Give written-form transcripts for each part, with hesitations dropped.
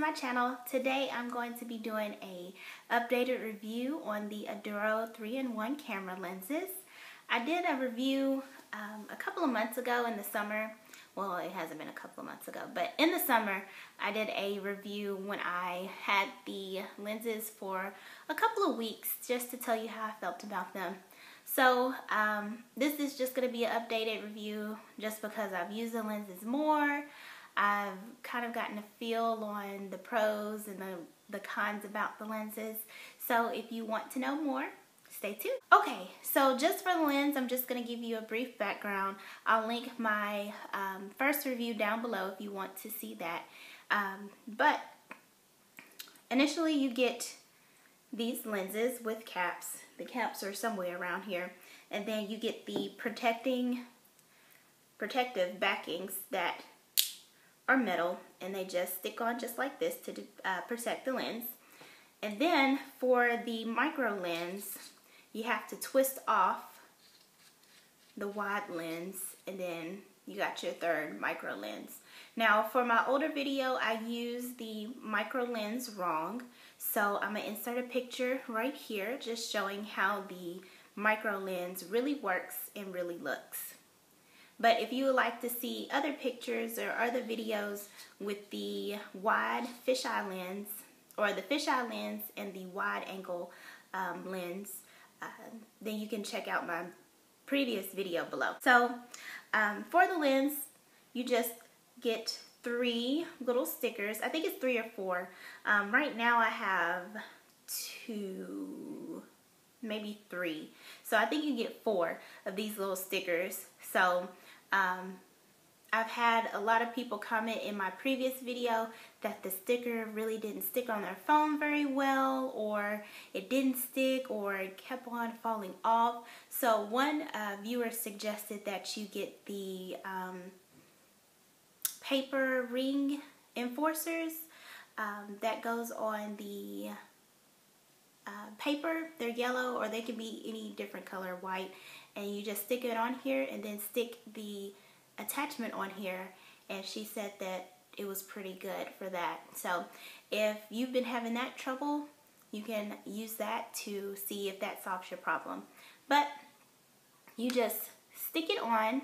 my channel. Today I'm going to be doing a updated review on the Aduro 3-in-1 camera lenses. I did a review a couple of months ago in the summer. Well, it hasn't been a couple of months ago, but in the summer I did a review when I had the lenses for a couple of weeks just to tell you how I felt about them. So this is just going to be an updated review just because I've used the lenses more. I've kind of gotten a feel on the pros and the cons about the lenses. So if you want to know more, stay tuned. Okay, so just for the lens, I'm just going to give you a brief background. I'll link my first review down below if you want to see that. But initially you get these lenses with caps. The caps are somewhere around here. And then you get the protective backings that are metal, and they just stick on just like this to protect the lens. And then for the micro lens, you have to twist off the wide lens, and then you got your third micro lens. Now for my older video, I used the micro lens wrong, so I'm going to insert a picture right here just showing how the micro lens really works and really looks. But if you would like to see other pictures or other videos with the wide fisheye lens, or the fisheye lens and the wide angle lens, then you can check out my previous video below. So for the lens, you just get 3 little stickers. I think it's 3 or 4. Right now I have 2, maybe 3. So I think you get 4 of these little stickers. So I've had a lot of people comment in my previous video that the sticker really didn't stick on their phone very well, or it didn't stick, or it kept on falling off. So one viewer suggested that you get the paper ring enforcers that goes on the paper. They're yellow, or they can be any different color, white, and you just stick it on here and then stick the attachment on here, and she said that it was pretty good for that. So if you've been having that trouble, you can use that to see if that solves your problem. But you just stick it on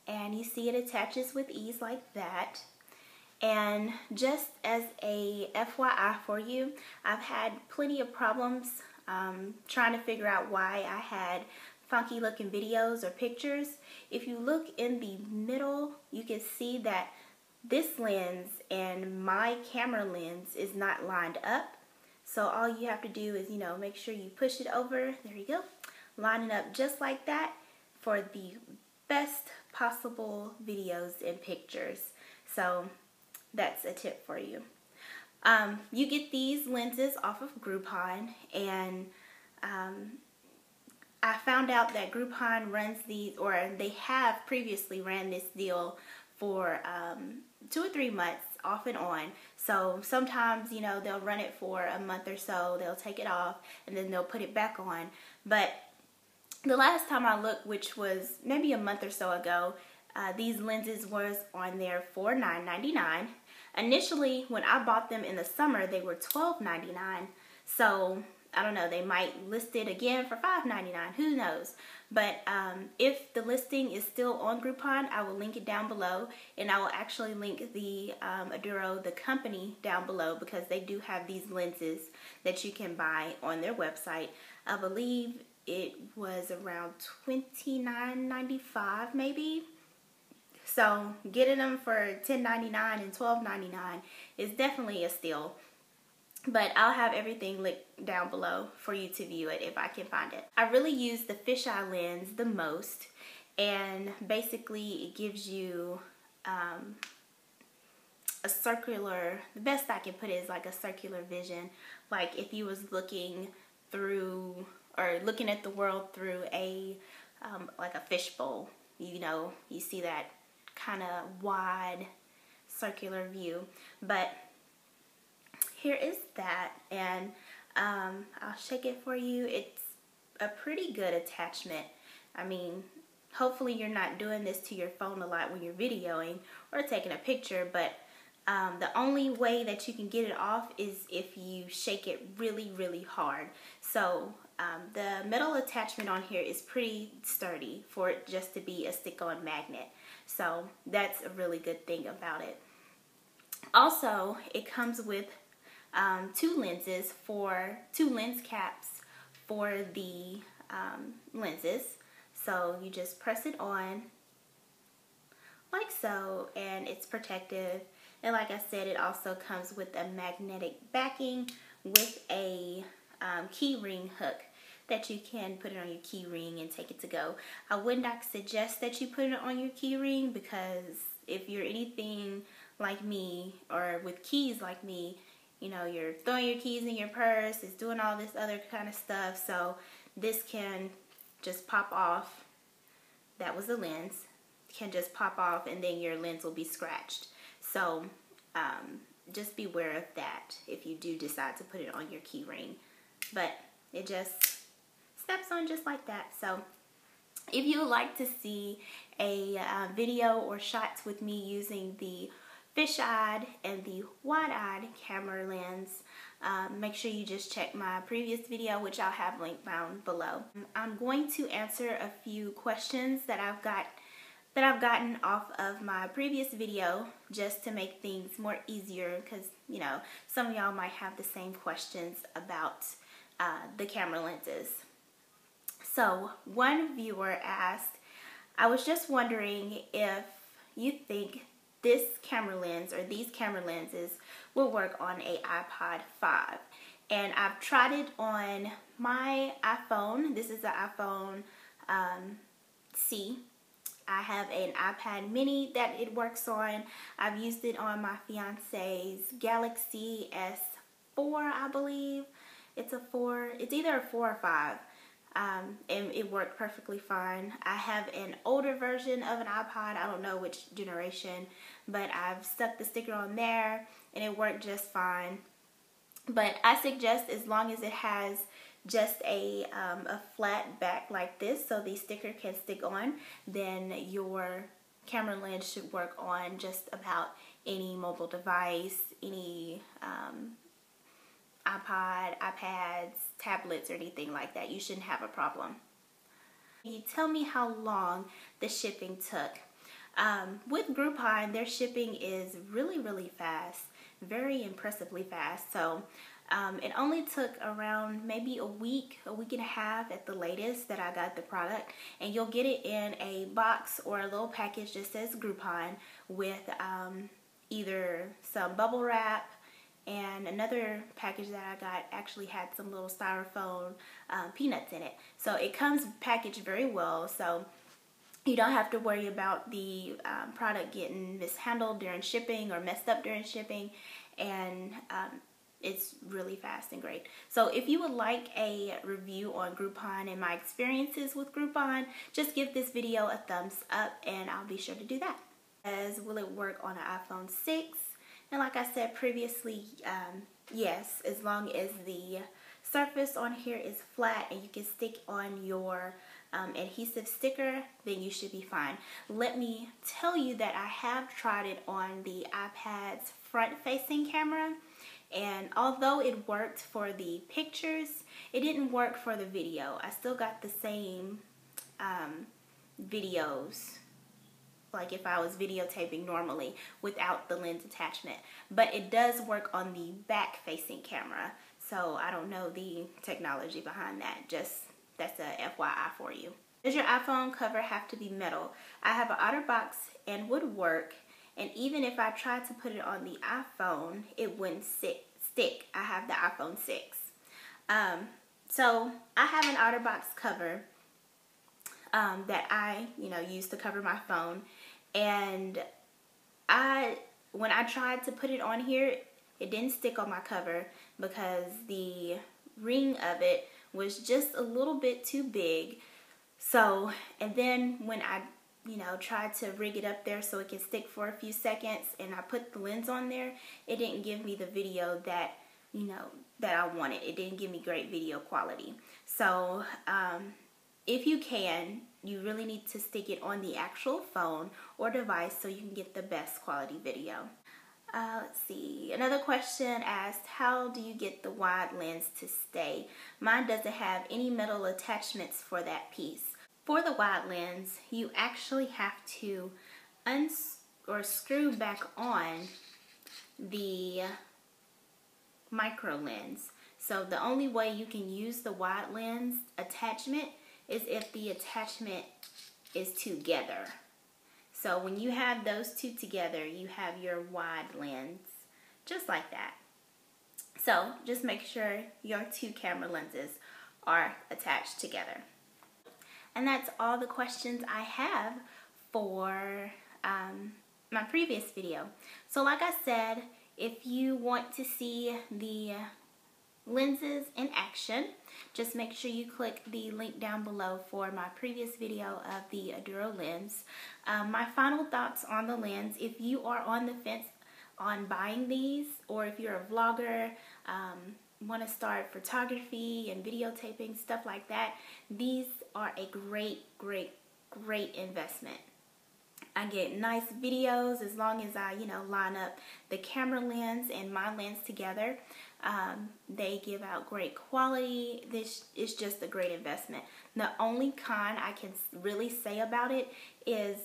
and you see it attaches with ease like that. And just as a FYI for you, I've had plenty of problems trying to figure out why I had funky looking videos or pictures. If you look in the middle, you can see that this lens and my camera lens is not lined up. So all you have to do is, make sure you push it over. There you go. Line it up just like that for the best possible videos and pictures. So that's a tip for you. You get these lenses off of Groupon, and I found out that Groupon runs these, or they have previously ran this deal for 2 or 3 months off and on. So sometimes, they'll run it for a month or so, they'll take it off, and then they'll put it back on. But the last time I looked, which was maybe a month or so ago, these lenses was on there for $9.99. Initially, when I bought them in the summer, they were $12.99. So I don't know, they might list it again for $5.99, who knows. But if the listing is still on Groupon, I will link it down below, and I will actually link the Aduro, the company, down below, because they do have these lenses that you can buy on their website. I believe it was around $29.95 maybe. So getting them for $10.99 and $12.99 is definitely a steal. But I'll have everything linked down below for you to view it if I can find it. I really use the fisheye lens the most, and basically it gives you a circular, the best I can put it is like a circular vision. Like if you was looking through, or looking at the world through a like a fishbowl, you see that kind of wide circular view. But here is that, and I'll shake it for you. It's a pretty good attachment. I mean, hopefully you're not doing this to your phone a lot when you're videoing or taking a picture, but The only way that you can get it off is if you shake it really, really hard. So the metal attachment on here is pretty sturdy for it just to be a stick-on magnet. So that's a really good thing about it. Also, it comes with two lens caps for the lenses. So you just press it on like so, and it's protective. And like I said, it also comes with a magnetic backing with a key ring hook that you can put it on your key ring and take it to go. I would not suggest that you put it on your key ring, because if you're anything like me or with keys like me, you know, you're throwing your keys in your purse, it's doing all this other kind of stuff. So this can just pop off. That was the lens. Can just pop off, and then your lens will be scratched. So just beware of that if you do decide to put it on your key ring. But it just snaps on just like that. So if you would like to see a video or shots with me using the fisheye and the wide-eyed camera lens, make sure you just check my previous video, which I'll have linked down below. I'm going to answer a few questions that I've gotten off of my previous video, just to make things more easier, because you know, some of y'all might have the same questions about the camera lenses. So one viewer asked, I was just wondering if you think this camera lens or these camera lenses will work on a iPod 5. And I've tried it on my iPhone. This is the iPhone C. I have an iPad mini that it works on. I've used it on my fiance's Galaxy S4, I believe. It's a 4. It's either a 4 or 5. And it worked perfectly fine. I have an older version of an iPod. I don't know which generation, but I've stuck the sticker on there and it worked just fine. But I suggest, as long as it has just a flat back like this, so the sticker can stick on, then your camera lens should work on just about any mobile device, any iPod, iPads, tablets, or anything like that. You shouldn't have a problem. Can you tell me how long the shipping took? With Groupon, their shipping is really, really fast, very impressively fast. So it only took around maybe a week and a half at the latest that I got the product. And you'll get it in a box or a little package that says Groupon with either some bubble wrap, and another package that I got actually had some little styrofoam peanuts in it. So it comes packaged very well, so you don't have to worry about the product getting mishandled during shipping or messed up during shipping. And it's really fast and great. So if you would like a review on Groupon and my experiences with Groupon, just give this video a thumbs up and I'll be sure to do that. As will it work on an iPhone 6? And like I said previously, yes, as long as the surface on here is flat and you can stick on your adhesive sticker, then you should be fine. Let me tell you that I have tried it on the iPad's front-facing camera, and although it worked for the pictures, it didn't work for the video. I still got the same videos, like if I was videotaping normally without the lens attachment. But it does work on the back-facing camera, so I don't know the technology behind that. Just that's a FYI for you. Does your iPhone cover have to be metal? I have an OtterBox and would work, and even if I tried to put it on the iPhone, it wouldn't stick. I have the iPhone 6. So I have an OtterBox cover that I use to cover my phone, and when I tried to put it on here, it didn't stick on my cover because the ring of it was just a little bit too big. So, and then when I tried to rig it up there so it can stick for a few seconds and I put the lens on there, it didn't give me the video that that I wanted. It didn't give me great video quality. So if you can, you really need to stick it on the actual phone or device so you can get the best quality video. Let's see. Another question asked, how do you get the wide lens to stay? Mine doesn't have any metal attachments for that piece. For the wide lens, you actually have to screw back on the micro lens. So the only way you can use the wide lens attachment is if the attachment is together. So when you have those two together, you have your wide lens, just like that. So just make sure your two camera lenses are attached together. And that's all the questions I have for my previous video. So like I said, if you want to see the lenses in action, just make sure you click the link down below for my previous video of the Aduro lens. My final thoughts on the lens: if you are on the fence on buying these, or if you're a vlogger, want to start photography and videotaping, stuff like that, these are a great investment. I get nice videos as long as I, line up the camera lens and my lens together. They give out great quality. This is just a great investment. The only con I can really say about it is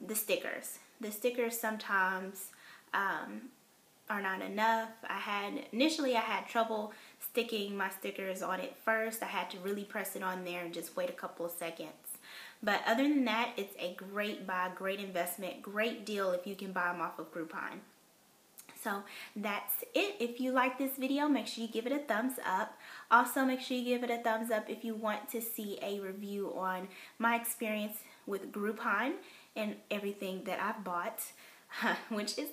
the stickers. The stickers sometimes are not enough. Initially I had trouble sticking my stickers on it first. I had to really press it on there and just wait a couple of seconds. But other than that, it's a great buy, great investment, great deal if you can buy them off of Groupon. So that's it. If you like this video, make sure you give it a thumbs up. Also, make sure you give it a thumbs up if you want to see a review on my experience with Groupon and everything that I've bought, which is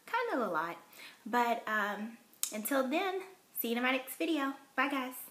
kind of a lot. But until then, see you in my next video. Bye, guys.